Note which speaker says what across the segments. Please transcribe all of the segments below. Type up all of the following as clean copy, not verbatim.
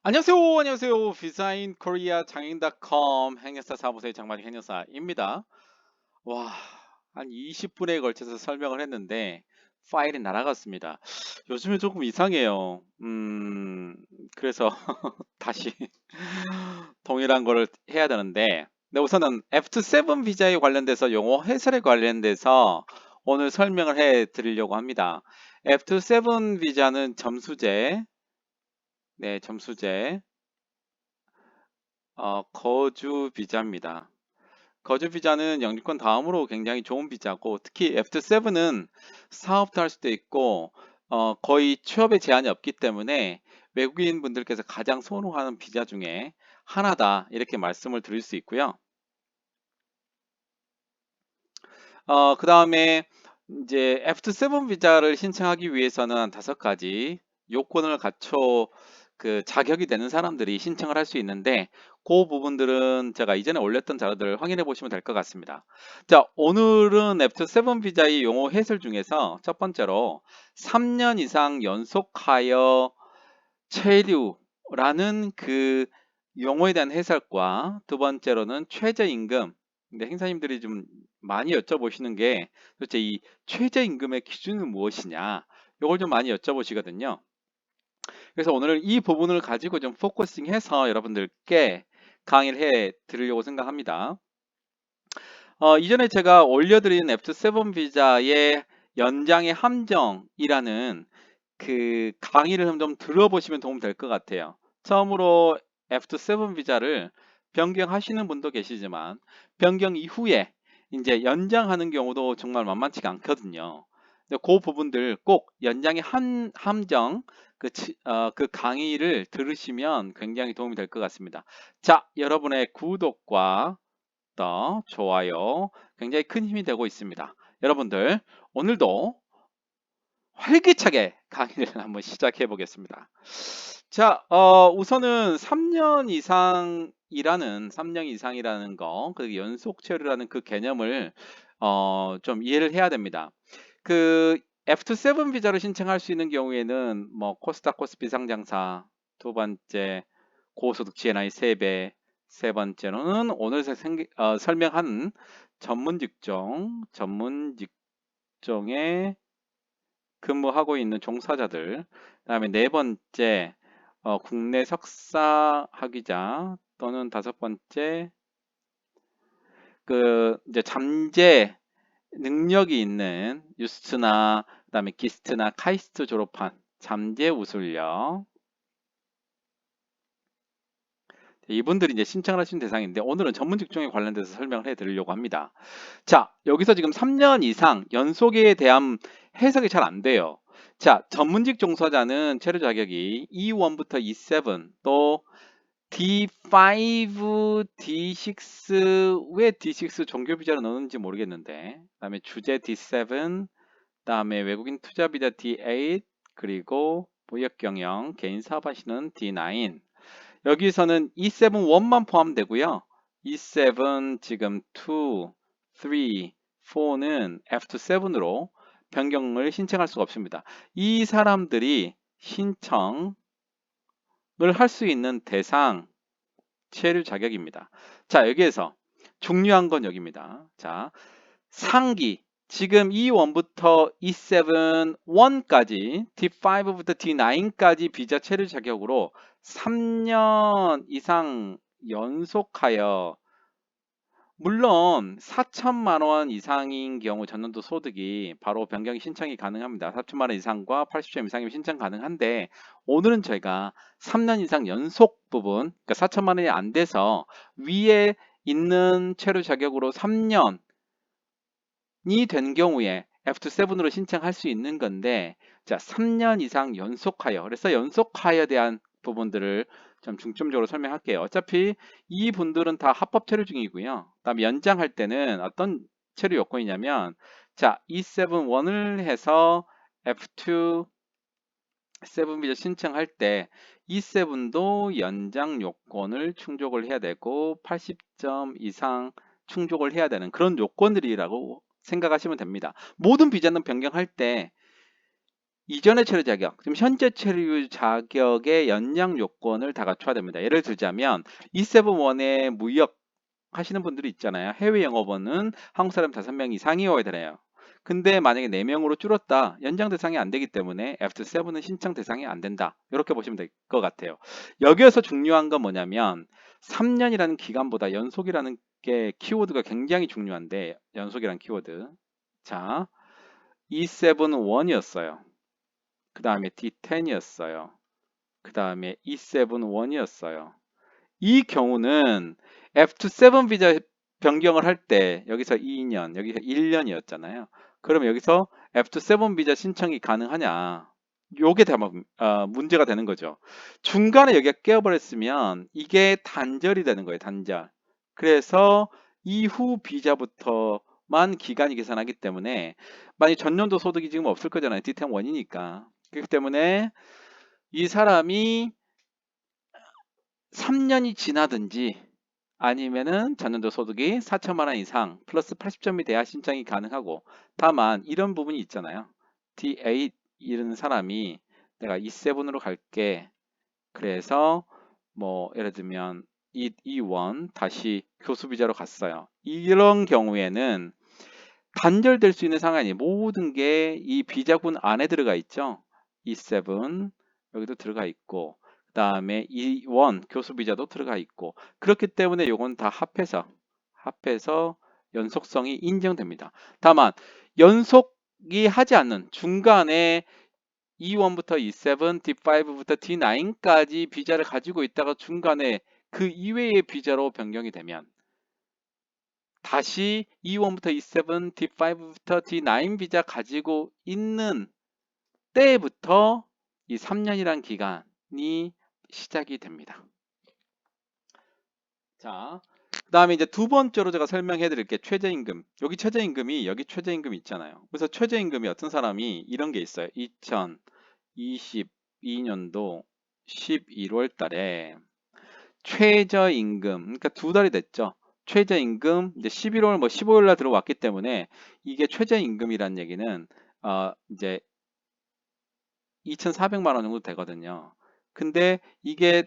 Speaker 1: 안녕하세요. 안녕하세요. 비사인 코리아 장인닷컴 행여사 사무소의 장마진 행여사입니다. 와, 한 20분에 걸쳐서 설명을 했는데 파일이 날아갔습니다. 요즘에 조금 이상해요. 그래서 다시 동일한 거를 해야 되는데, 네, 우선은 F7 비자에 관련돼서 용어 해설에 관련돼서 오늘 설명을 해 드리려고 합니다. F7 비자는 점수제, 네, 점수제, 거주 비자입니다. 거주 비자는 영주권 다음으로 굉장히 좋은 비자고, 특히 F7은 사업도 할 수도 있고, 거의 취업에 제한이 없기 때문에 외국인 분들께서 가장 선호하는 비자 중에 하나다, 이렇게 말씀을 드릴 수 있고요. 그 다음에 이제 F7 비자를 신청하기 위해서는 한 5가지 요건을 갖춰 그 자격이 되는 사람들이 신청을 할 수 있는데, 그 부분들은 제가 이전에 올렸던 자료들을 확인해 보시면 될 것 같습니다. 자, 오늘은 F7 비자의 용어 해설 중에서 첫 번째로 3년 이상 연속하여 체류라는 그 용어에 대한 해설과, 두 번째로는 최저임금. 근데 행사님들이 좀 많이 여쭤보시는 게 도대체 이 최저임금의 기준은 무엇이냐, 이걸 좀 많이 여쭤보시거든요. 그래서 오늘 이 부분을 가지고 좀 포커싱해서 여러분들께 강의를 해 드리려고 생각합니다. 이전에 제가 올려드린 F7 비자의 연장의 함정이라는 그 강의를 좀 들어보시면 도움 될 것 같아요. 처음으로 F7 비자를 변경하시는 분도 계시지만 변경 이후에 이제 연장하는 경우도 정말 만만치가 않거든요. 근데 그 부분들 꼭 연장의 함정 그 강의를 들으시면 굉장히 도움이 될 것 같습니다. 자, 여러분의 구독과 또 좋아요 굉장히 큰 힘이 되고 있습니다. 여러분들 오늘도 활기차게 강의를 한번 시작해 보겠습니다. 자, 우선은 3년 이상이라는 거, 그 연속 체류라는 그 개념을 좀 이해를 해야 됩니다. 그 F7 비자를 신청할 수 있는 경우에는 뭐 코스닥 코스 비상장사, 두 번째 고소득 GNI 3배, 세 번째로는 오늘 설명한 전문 직종의 근무하고 있는 종사자들, 그다음에 네 번째 국내 석사 학위자, 또는 다섯 번째 그 이제 잠재 능력이 있는 유스트나 그다음에 기스트나 카이스트 졸업한 잠재 우술력, 이분들이 이제 신청을 하신 대상인데, 오늘은 전문 직종에 관련돼서 설명을 해 드리려고 합니다. 자, 여기서 지금 3년 이상 연속에 대한 해석이 잘 안 돼요. 자, 전문직 종사자는 체류 자격이 E1부터 E7, 또 D5, D6, 왜 D6 종교 비자를 넣는지 모르겠는데, 그다음에 주재 D7, 그다음에 외국인 투자 비자 D8, 그리고 무역 경영, 개인 사업하시는 D9. 여기서는 E7-1만 포함되고요. E7 지금 2, 3, 4는 F7으로 변경을 신청할 수가 없습니다. 이 사람들이 신청을 할 수 있는 대상 체류 자격입니다. 자, 여기에서 중요한 건 여기입니다. 자, 상기 지금 E1부터 E7 1까지, D5부터 D9까지 비자 체류 자격으로 3년 이상 연속하여, 물론 4천만 원 이상인 경우 전년도 소득이 바로 변경 신청이 가능합니다. 4천만 원 이상과 80점 이상이면 신청 가능한데, 오늘은 저희가 3년 이상 연속 부분, 그러니까 4천만 원이 안 돼서 위에 있는 체류 자격으로 3년이 된 경우에 F7으로 신청할 수 있는 건데, 자, 3년 이상 연속하여, 그래서 연속하여에 대한 부분들을 좀 중점적으로 설명할게요. 어차피 이 분들은 다 합법 체류 중이고요. 그다음에 연장할 때는 어떤 체류 요건이냐면, 자, E7-1을 해서 F2 7 비자 신청할 때 E7도 연장 요건을 충족을 해야 되고 80점 이상 충족을 해야 되는 그런 요건들이라고 생각하시면 됩니다. 모든 비자는 변경할 때 이전의 체류 자격, 지금 현재 체류 자격의 연장 요건을 다 갖춰야 됩니다. 예를 들자면 E7-1에 무역 하시는 분들이 있잖아요. 해외 영업원은 한국 사람 5명 이상이어야 되나요? 근데 만약에 4명으로 줄었다. 연장 대상이 안 되기 때문에 F7은 신청 대상이 안 된다. 이렇게 보시면 될 것 같아요. 여기에서 중요한 건 뭐냐면 3년이라는 기간보다 연속이라는 게 키워드가 굉장히 중요한데 연속이라는 키워드. 자, E7-1이었어요. 그 다음에 D10이었어요. 그 다음에 E7-1이었어요. 이 경우는 F7 비자 변경을 할 때 여기서 2년, 여기서 1년이었잖아요. 그러면 여기서 F7 비자 신청이 가능하냐? 요게 다 문제가 되는 거죠. 중간에 여기가 깨어버렸으면 이게 단절이 되는 거예요. 단절. 그래서 이후 비자부터만 기간이 계산하기 때문에 만약 전년도 소득이 지금 없을 거잖아요. D10-1이니까. 그렇기 때문에 이 사람이 3년이 지나든지 아니면은 전년도 소득이 4천만 원 이상 플러스 80점이 돼야 신청이 가능하고 다만 이런 부분이 있잖아요. D8 이런 사람이 내가 E7으로 갈게. 그래서 뭐 예를 들면 E1 다시 교수 비자로 갔어요. 이런 경우에는 단절될 수 있는 상황이 모든 게 이 비자군 안에 들어가 있죠. E7 여기도 들어가 있고 그 다음에 E1 교수 비자도 들어가 있고 그렇기 때문에 요건 다 합해서 연속성이 인정됩니다. 다만 연속이 하지 않는 중간에 E1부터 E7, D5부터 D9까지 비자를 가지고 있다가 중간에 그 이외의 비자로 변경이 되면 다시 E1부터 E7, D5부터 D9 비자 가지고 있는 때부터 이 3년이란 기간이 시작이 됩니다. 자, 그 다음에 이제 두 번째로 제가 설명해 드릴게요. 최저임금. 여기 최저임금이 여기 최저임금 있잖아요. 그래서 최저임금이 어떤 사람이 이런 게 있어요. 2022년도 11월 달에 최저임금, 그러니까 두 달이 됐죠. 최저임금 이제 11월 뭐 15일 날 들어왔기 때문에 이게 최저임금이란 얘기는 이제 2,400만 원 정도 되거든요. 근데 이게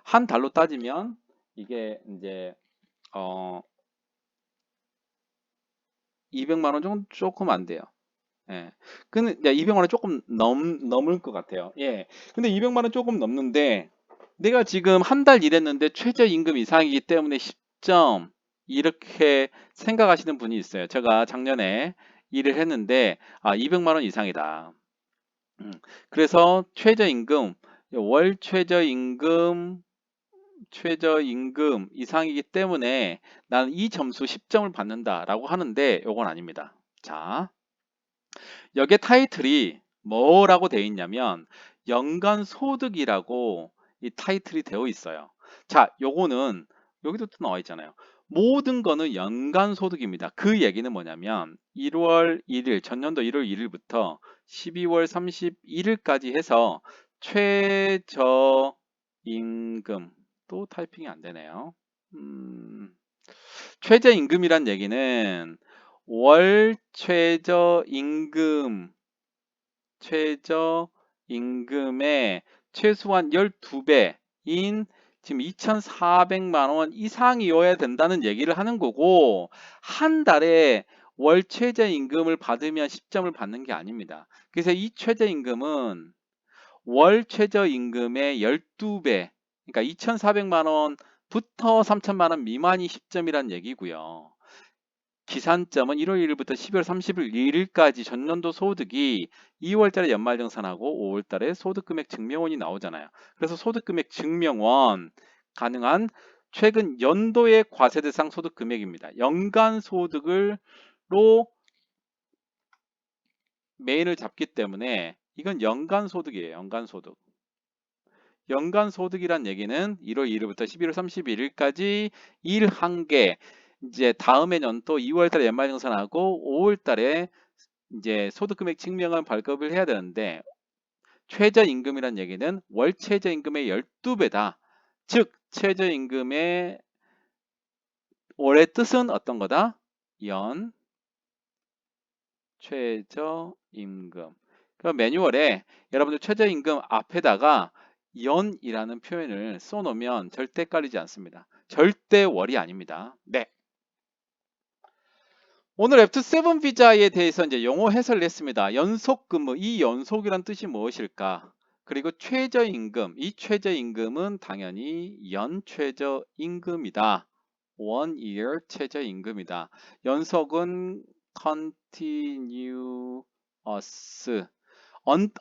Speaker 1: 한 달로 따지면 이게 이제 200만 원 정도 조금 안 돼요. 예. 근데 200만 원 조금 넘을 것 같아요. 예. 근데 200만 원 조금 넘는데 내가 지금 한 달 일했는데 최저임금 이상이기 때문에 10점 이렇게 생각하시는 분이 있어요. 제가 작년에 일을 했는데 200만 원 이상이다. 그래서 최저임금 월 최저임금 이상이기 때문에 나는 이 점수 10점을 받는다라고 하는데 요건 아닙니다. 자, 여기에 타이틀이 뭐라고 되어 있냐면 연간 소득이라고 이 타이틀이 되어 있어요. 자, 요거는 여기도 또 나와 있잖아요. 모든 거는 연간 소득입니다. 그 얘기는 뭐냐면 1월 1일, 전년도 1월 1일부터 12월 31일까지 해서 최저임금 또 타이핑이 안 되네요. 최저임금이란 얘기는 월 최저임금의 최소한 12배인 지금 2,400만 원 이상이어야 된다는 얘기를 하는 거고 한 달에 월 최저임금을 받으면 10점을 받는 게 아닙니다. 그래서 이 최저임금은 월 최저임금의 12배, 그러니까 2,400만 원부터 3,000만 원 미만이 10점이란 얘기고요. 기산점은 1월 1일부터 12월 31일까지 전년도 소득이 2월달에 연말정산하고 5월달에 소득금액 증명원이 나오잖아요. 그래서 소득금액 증명원 가능한 최근 연도의 과세대상 소득금액입니다. 연간 소득으로 메인을 잡기 때문에 이건 연간 소득이에요. 연간 소득. 연간 소득이란 얘기는 1월 1일부터 11월 31일까지 일 한 개, 이제 다음해 년도 2월 달에 연말정산하고 5월 달에 이제 소득금액 증명을 발급을 해야 되는데 최저임금이란 얘기는 월 최저임금의 12배다. 즉 최저임금의 월의 뜻은 어떤 거다? 연 최저임금. 그 매뉴얼에 여러분들 최저임금 앞에다가 연이라는 표현을 써놓으면 절대 헷갈리지 않습니다. 절대 월이 아닙니다. 네. 오늘 F7 비자에 대해서 이제 용어 해설을 했습니다. 연속 근무, 이 연속이란 뜻이 무엇일까? 그리고 최저임금, 이 최저임금은 당연히 연 최저임금이다. One year 최저임금이다. 연속은 continuous.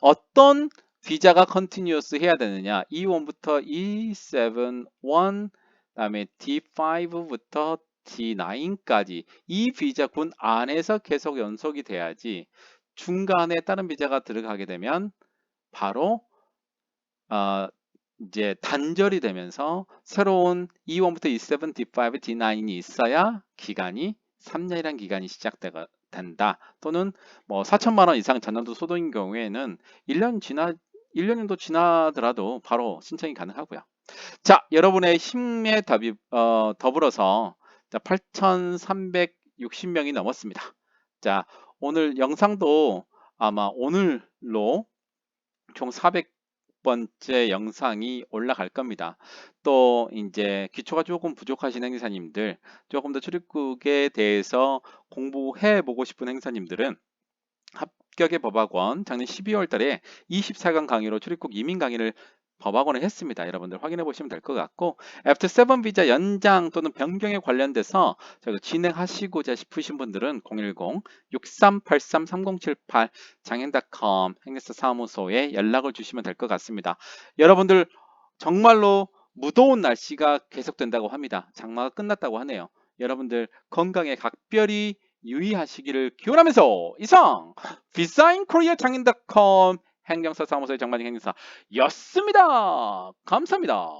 Speaker 1: 어떤 비자가 continuous 해야 되느냐? E1부터 E7, 1, 그다음에 D5부터 D9까지 이 비자군 안에서 계속 연속이 돼야지 중간에 다른 비자가 들어가게 되면 바로 이제 단절이 되면서 새로운 E1부터 E7, D5, D9이 있어야 기간이 3년이라는 기간이 시작된다. 또는 뭐 4천만 원 이상 전년도 소득인 경우에는 1년 정도 지나더라도 바로 신청이 가능하고요. 자, 여러분의 힘에 더불어서 8,360명이 넘었습니다. 자, 오늘 영상도 아마 오늘로 총 400번째 영상이 올라갈 겁니다. 또 이제 기초가 조금 부족하신 행사님들, 조금 더 출입국에 대해서 공부해 보고 싶은 행사님들은 합격의 법학원 작년 12월 달에 24강 강의로 출입국 이민 강의를 법학원에 했습니다. 여러분들 확인해 보시면 될 것 같고, F7 비자 연장 또는 변경에 관련돼서 진행하시고자 싶으신 분들은 010-6383-3078 장hen닷컴 행사 사무소에 연락을 주시면 될 것 같습니다. 여러분들 정말로 무더운 날씨가 계속된다고 합니다. 장마가 끝났다고 하네요. 여러분들 건강에 각별히 유의하시기를 기원하면서 이상 비사인 코리아 장인닷컴 행정사 사무소의 정관장 행사 였습니다. 감사합니다.